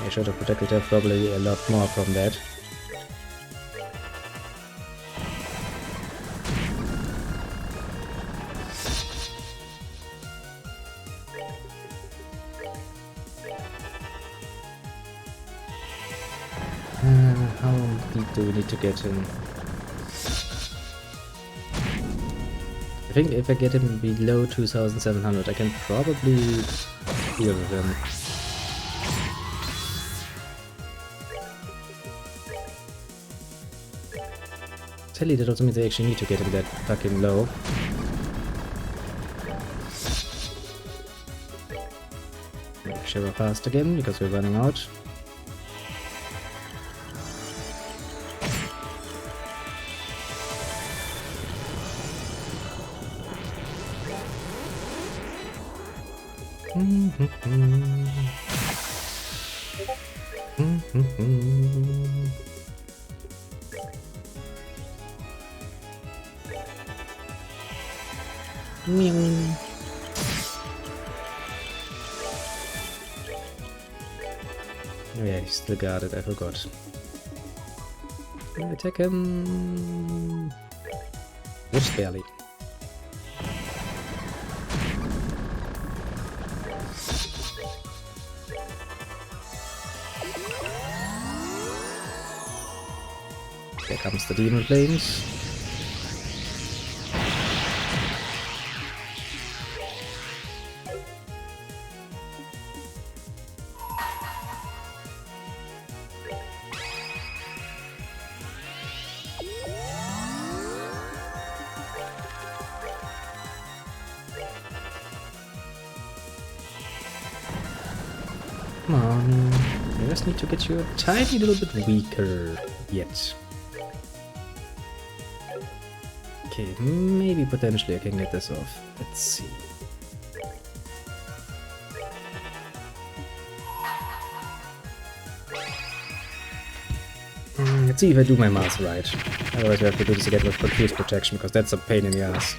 I should have protected her probably a lot more from that. How deep do we need to get in? I think if I get him below 2700, I can probably deal with him. Tell you that also means I actually need to get him that fucking low. Make sure we're fast again because we're running out. Oh yeah, he's still guarded, I forgot. Attack him! Just barely. There comes the demon planes. Come on, I just need to get you a tiny little bit weaker yet. Okay, maybe potentially I can get this off. Let's see. Let's see if I do my math right. Otherwise we have to do this again with confused protection, because that's a pain in the ass.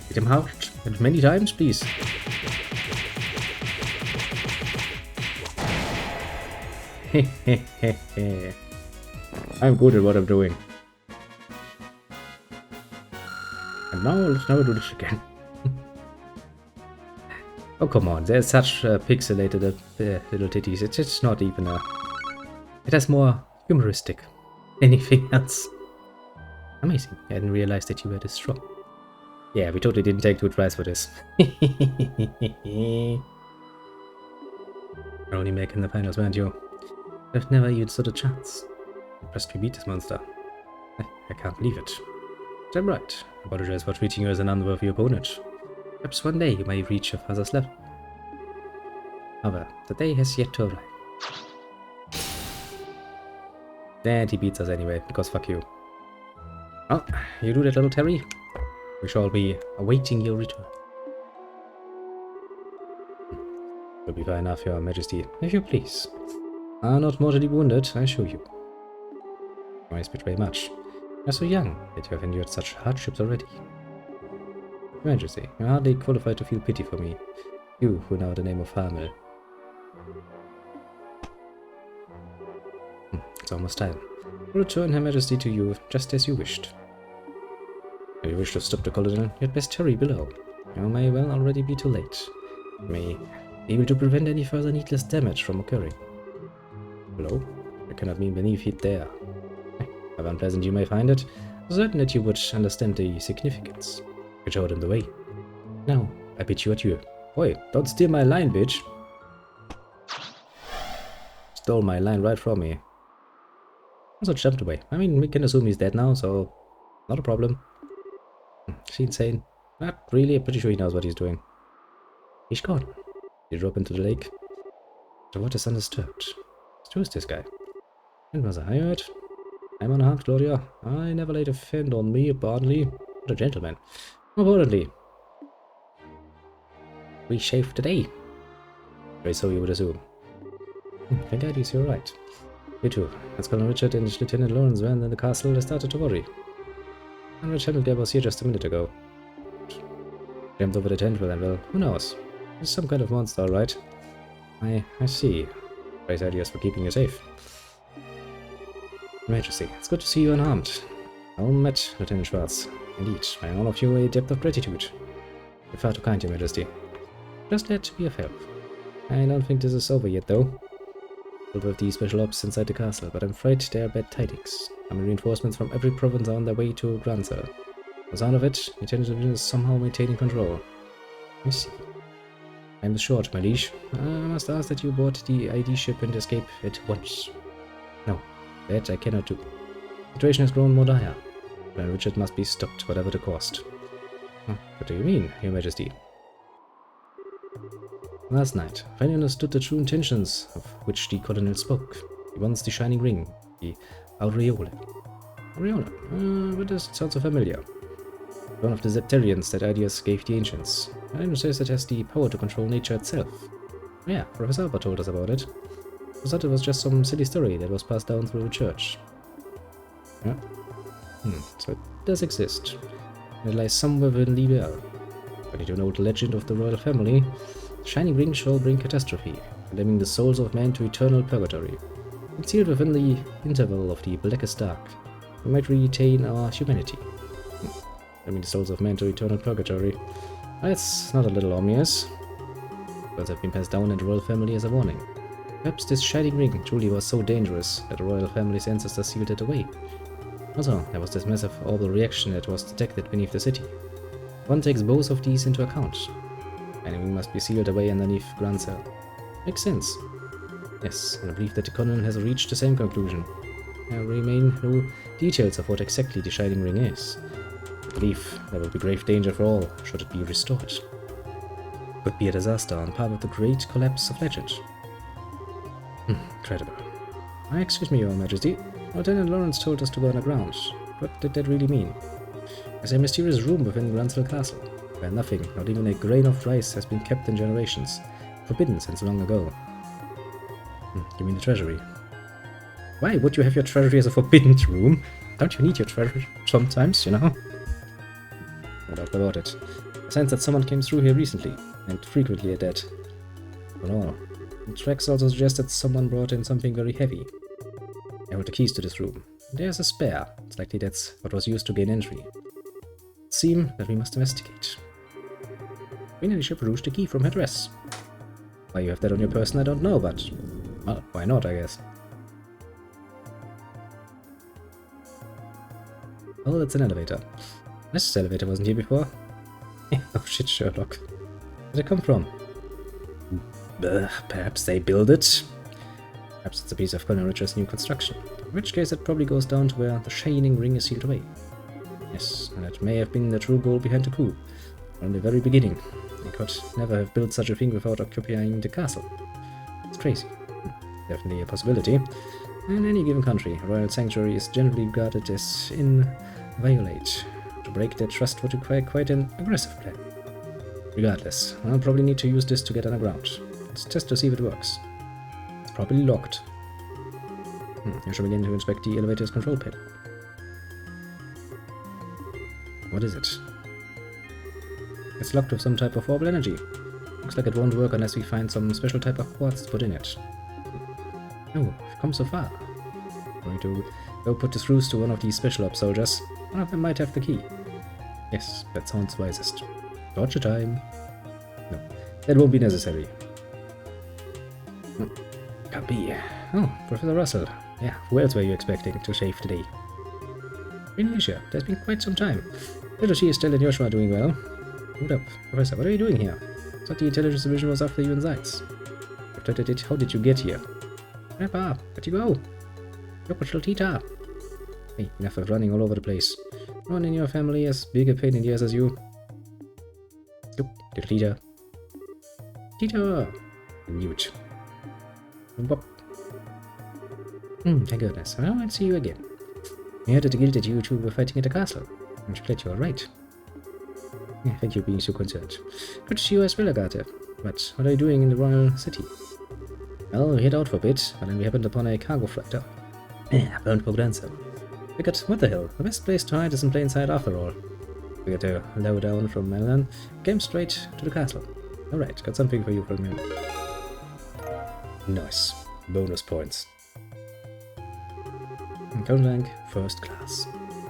Hit him hard and many times, please. I'm good at what I'm doing. And now let's never do this again. Oh come on, there's such pixelated little titties. It's just not even a... It has more humoristic than anything else. Amazing, I didn't realize that you were this strong. Yeah, we totally didn't take 2 tries for this. You're only making the finals, weren't you? I've never even stood a chance. Impressed we beat this monster. I can't believe it. But I'm right. I apologize for treating you as an unworthy opponent. Perhaps one day you may reach your father's level. However, the day has yet to arrive. And he beats us anyway, because fuck you. Oh, you do that, little Terry? We shall be awaiting your return. You'll be fine enough, Your Majesty, if you please. Are not mortally wounded, I assure you. You must betray much. You're so young that you have endured such hardships already. Your Majesty, you're hardly qualified to feel pity for me. You, who know the name of Hamel. It's almost time. I'll return Her Majesty to you, just as you wished. If you wish to stop the colonel, you'd best hurry below. You may well already be too late. You may be able to prevent any further needless damage from occurring. Below? I cannot mean beneath it there. However unpleasant you may find it, I'm certain that you would understand the significance. You showed him the way. Now, I bid you adieu. Boy, don't steal my line, bitch! Stole my line right from me. Also jumped away. I mean, we can assume he's dead now, so not a problem. Is he insane? Not really, I'm pretty sure he knows what he's doing. He's gone. He drop into the lake. The water's undisturbed. Who is this guy? Grandmother, I heard. I'm unharmed, Claudia. I never laid a hand on me, apparently. What a gentleman. More importantly, we shaved today. Very so you would assume. Thank Ideas, you're right. You too. As Colonel Richard and Lieutenant Lawrence ran in the castle, they started to worry. Conrad Hamilton was here just a minute ago. Jumped over the tent with them, well, who knows? He's some kind of monster, alright. I see. Great ideas for keeping you safe. Your Majesty, it's good to see you unharmed. Well met, Lieutenant Schwartz. Indeed, I owe all of you a debt of gratitude. You're far too kind, Your Majesty. Just glad to be of help. I don't think this is over yet, though. With the special ops inside the castle, but I'm afraid they are bad tidings. Army reinforcements from every province are on their way to Gransel. The sound of it, the intelligence division is somehow maintaining control. I see. Time is short, my liege. I must ask that you board the ID ship and escape at once. No, that I cannot do. The situation has grown more dire. Colonel Richard must be stopped, whatever the cost. What do you mean, Your Majesty? Last night, I finally understood the true intentions of which the Colonel spoke. He wants the Shining Ring, the Aureole. Aureole? But this sounds so familiar. One of the Zepterians that Ideas gave the Ancients. It says it has the power to control nature itself. Yeah, Professor Albert told us about it. I thought it was just some silly story that was passed down through the church. Yeah. So it does exist. And it lies somewhere within Libel. But you know the legend of the royal family. The Shining Ring shall bring catastrophe, condemning the souls of men to eternal purgatory. Concealed within the interval of the blackest dark, we might retain our humanity. Condemning the souls of men to eternal purgatory. That's not a little ominous. Words have been passed down in the royal family as a warning. Perhaps this Shining Ring truly was so dangerous that the royal family's ancestors sealed it away. Also, there was this massive orbital reaction that was detected beneath the city. One takes both of these into account. Shining Ring must be sealed away underneath Gransel. Makes sense. Yes, and I believe that the Colonel has reached the same conclusion. There remain no details of what exactly the Shining Ring is. I believe there will be grave danger for all should it be restored. Could be a disaster on par with the great collapse of legend. Incredible. Excuse me, Your Majesty. Lieutenant Lawrence told us to go underground. What did that really mean? There's a mysterious room within Gransel Castle, where nothing, not even a grain of rice, has been kept in generations. Forbidden since long ago. You mean the treasury? Why would you have your treasury as a forbidden room? Don't you need your treasury sometimes, you know? No doubt about it. I sense that someone came through here recently, and frequently at that. Not all. The tracks also suggest that someone brought in something very heavy. I hold the keys to this room. There's a spare. It's likely that's what was used to gain entry. It seems that we must investigate. Queen Alicia produced the key from her dress. Why you have that on your person, I don't know, but... well, why not, I guess. Oh, that's an elevator. This elevator wasn't here before. Oh shit, Sherlock. Where did it come from? Perhaps they built it? Perhaps it's a piece of Colonel Richard's new construction. In which case it probably goes down to where the Shining Ring is sealed away. Yes, and that may have been the true goal behind the coup. From the very beginning. They could never have built such a thing without occupying the castle. It's crazy. Definitely a possibility. In any given country, a royal sanctuary is generally regarded as inviolate. To break their trust would require quite an aggressive plan. Regardless, I'll probably need to use this to get underground. Let's test to see if it works. It's probably locked. I shall begin to inspect the elevator's control panel. What is it? It's locked with some type of orbital energy. Looks like it won't work unless we find some special type of quartz to put in it. Oh, we've come so far. I'm going to go put the screws to one of these special ops soldiers. One of them might have the key. Yes, that sounds wisest. Torture time. No, that won't be necessary. Can't be. Oh, Professor Russell. Yeah, who else were you expecting to shave today? Queen Alicia, there's been quite some time. Little she is still and Joshua doing well. Hold up, Professor, what are you doing here? I thought the intelligence division was after you in Zeiss. How did you get here? Grandpa, where'd you go? Look, little Tita. Hey, enough of running all over the place. No one in your family as big a pain in the ass as you. Look, little Tita. Tita! Mute. Bop. Thank goodness. Well, I'll see you again. I heard at the guild that you two were fighting at the castle. I'm glad you're alright. Yeah, thank you for being so concerned. Good to see you as well, Agatha. But what are you doing in the royal city? Well, we hid out for a bit, but then we happened upon a cargo freighter. Burned for ransom. Figured, what the hell, the best place to hide is in plain sight after all. We got to low down from Melon, came straight to the castle. Alright, got something for you from you. Nice. Bonus points. Count rank, first class.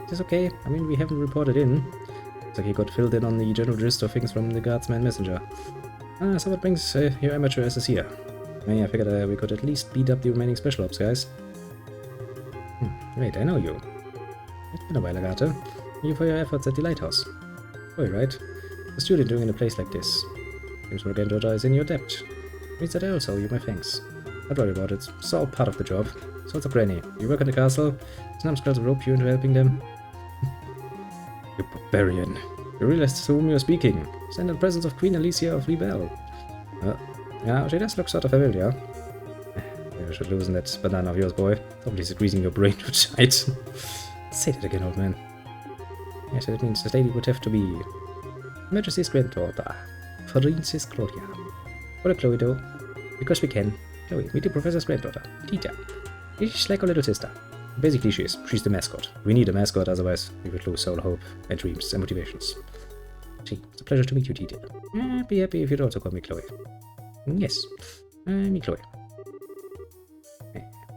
It is okay, I mean we haven't reported in. Looks like he got filled in on the general gist of things from the guardsman messenger. So what brings your amateur asses here? I figured we could at least beat up the remaining special ops guys. Wait, I know you. It's been a while, Agatha. You for your efforts at the lighthouse. Oh, you're right. What's a student doing in a place like this? Seems Morgandota is in your debt. Means that I also owe you my thanks. Don't worry about it. It's all part of the job. So what's up, Granny? You work in the castle? Snapskulls will rope you into helping them? You barbarian. You realize to whom you're speaking. Stand in the presence of Queen Alicia of Libelle. Yeah, she does look sort of familiar. You should loosen that banana of yours, boy. Probably squeezing your brain to tight. Say that again, old man. Yes, that means this lady would have to be Majesty's granddaughter, Princess Claudia. What a Chloe, though. Because we can. Chloe, meet the professor's granddaughter, Tita. She's like a little sister. Basically, she's the mascot. We need a mascot, otherwise we would lose all hope and dreams and motivations. Gee, it's a pleasure to meet you, Tita. I'd be happy if you'd also call me Chloe. Yes, me Chloe.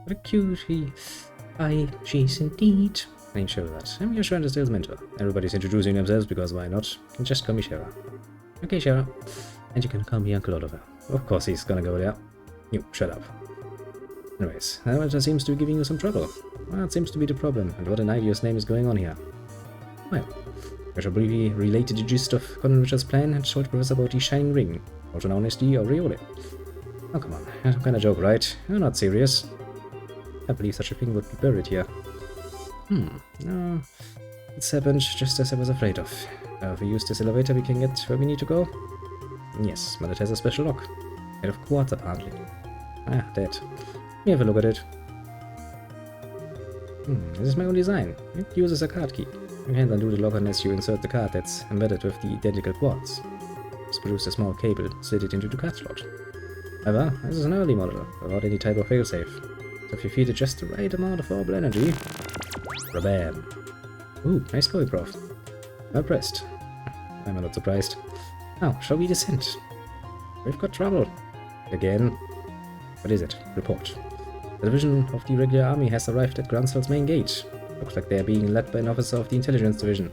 What a cutie. Aye, she's indeed. I'm sure of that. I'm your Shrandastale's mentor. Everybody's introducing themselves because why not? You can just call me Shara. Okay, Shara. And you can call me Uncle Oliver. Of course he's gonna go there. You, shut up. Anyways, that seems to be giving you some trouble. Well, that seems to be the problem, and what an ideas name is going on here. Well, I shall briefly relate the gist of Colin Richard's plan and told Professor about the Shining Ring, also known as the Aureole. Oh, come on, that's some kind of joke, right? You're not serious. I believe such a thing would be buried here. No, it's happened just as I was afraid of. If we use this elevator, we can get where we need to go? Yes, but it has a special lock. Made of quartz, apparently. Ah, that. Let me have a look at it. This is my own design. It uses a card key. You can't undo the lock unless you insert the card that's embedded with the identical quartz. Just produce a small cable, slid it into the card slot. However, this is an early model, without any type of failsafe. So if you feed it just the right amount of orbital energy... Rabam! Ooh, nice going, Prof. I'm impressed. I'm not surprised. Now, shall we descend? We've got trouble. Again. What is it? Report. The division of the regular army has arrived at Gransfell's main gate. Looks like they're being led by an officer of the intelligence division.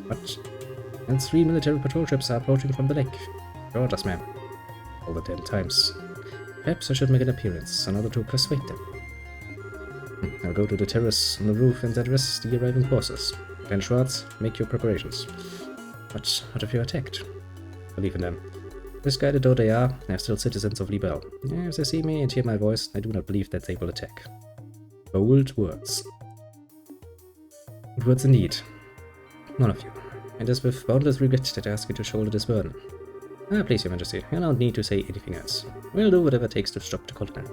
What? And 3 military patrol ships are approaching from the lake. Your orders, ma'am. All the damn times. Perhaps I should make an appearance in order to persuade them. I'll go to the terrace on the roof and address the arriving forces. Lieutenant Schwartz, make your preparations. But what if you're attacked? Believe in them. Misguided though they are, they are still citizens of Libelle. If they see me and hear my voice, I do not believe that they will attack. Bold words. Good words indeed. None of you. It is with boundless regret that I ask you to shoulder this burden. Please, Your Majesty, you don't need to say anything else. We'll do whatever it takes to stop the colonel.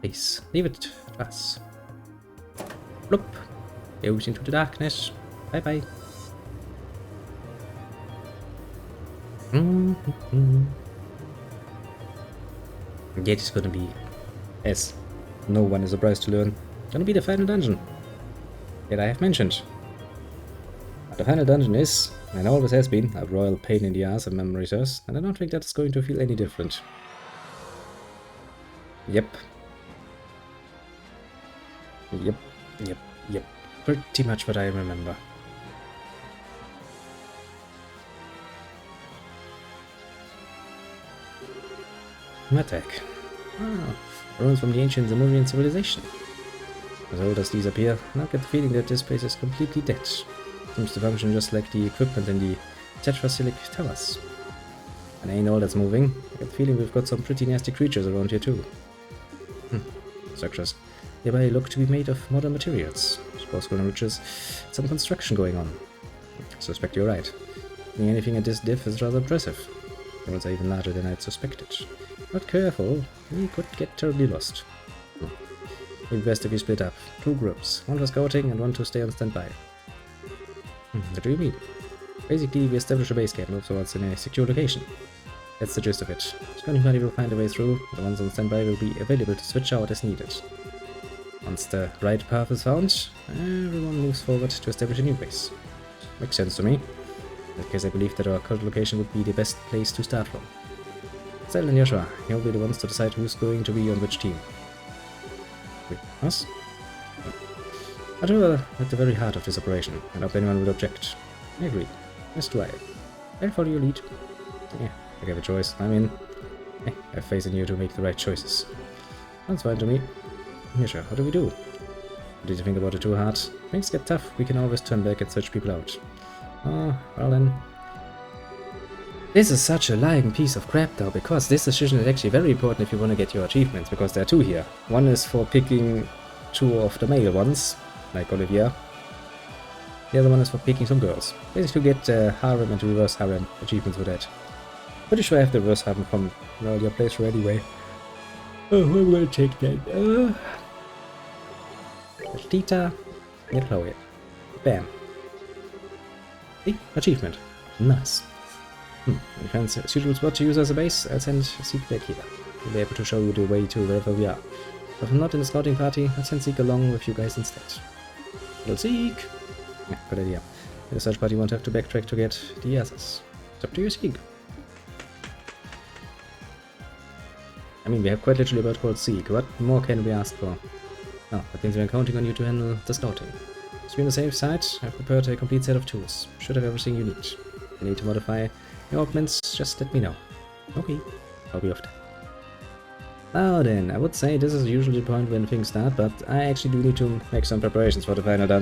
Please, leave it to us. Bloop. Goes into the darkness. Bye-bye. Yet it's gonna be, as no one is surprised to learn, gonna be the final dungeon that I have mentioned. But the final dungeon is, and always has been, a royal pain in the ass of memory serves, and I don't think that's going to feel any different. Yep. Pretty much what I remember. Attack. Ruins from the ancient Zamurian civilization. As old as these appear, I get the feeling that this place is completely dead. Seems to function just like the equipment in the Tetrasilic Towers. And ain't all that's moving. I get the feeling we've got some pretty nasty creatures around here too. Structures hereby look to be made of modern materials. Suppose Colonel Richards had some construction going on. I suspect you're right. Doing anything at this depth is rather impressive. The worlds are even larger than I'd suspected. Not careful, we could get terribly lost. It'd be best if we split up. 2 groups, one for scouting and one to stay on standby. What do you mean? Basically, we establish a base camp of sorts in a secure location. That's the gist of it. Scouting party will find a way through. The ones on standby will be available to switch out as needed. Once the right path is found, everyone moves forward to establish a new base. Makes sense to me. In that case, I believe that our current location would be the best place to start from. Sel and Joshua, you'll be the ones to decide who's going to be on which team. Wait, us? I do at the very heart of this operation. I doubt anyone would object. I agree. As do I. I'll follow your lead. Yeah, I gave a choice. I mean, I have faith in you to make the right choices. Sounds fine to me. Joshua, what do we do? Did you think about it too hard? Things get tough, we can always turn back and search people out. Oh, well then. This is such a lying piece of crap though, because this decision is actually very important if you want to get your achievements, because there are two here. One is for picking two of the male ones, like Olivia. The other one is for picking some girls. Basically you get harem and reverse harem achievements with that. Pretty sure I have the reverse harem from well, your playthrough anyway. Oh, I'm gonna take that. Tita and Chloe. Bam. See? Achievement. Nice. If finds a suitable spot to use as a base, I'll send Zeke back here. We'll be able to show you the way to wherever we are. But if I'm not in the scouting party, I'll send Zeke along with you guys instead. Little Zeke! Yeah, good idea. In the search party, you won't have to backtrack to get the others. It's up to you, Zeke. I mean, we have quite literally about called Zeke. What more can we ask for? Oh, that means we're counting on you to handle the scouting. To be on the safe side, I've prepared a complete set of tools. Should have everything you need. If you need to modify your augments, just let me know. Okay, I'll be off then. Now then, I would say this is usually the point when things start, but I actually do need to make some preparations for the final dungeon.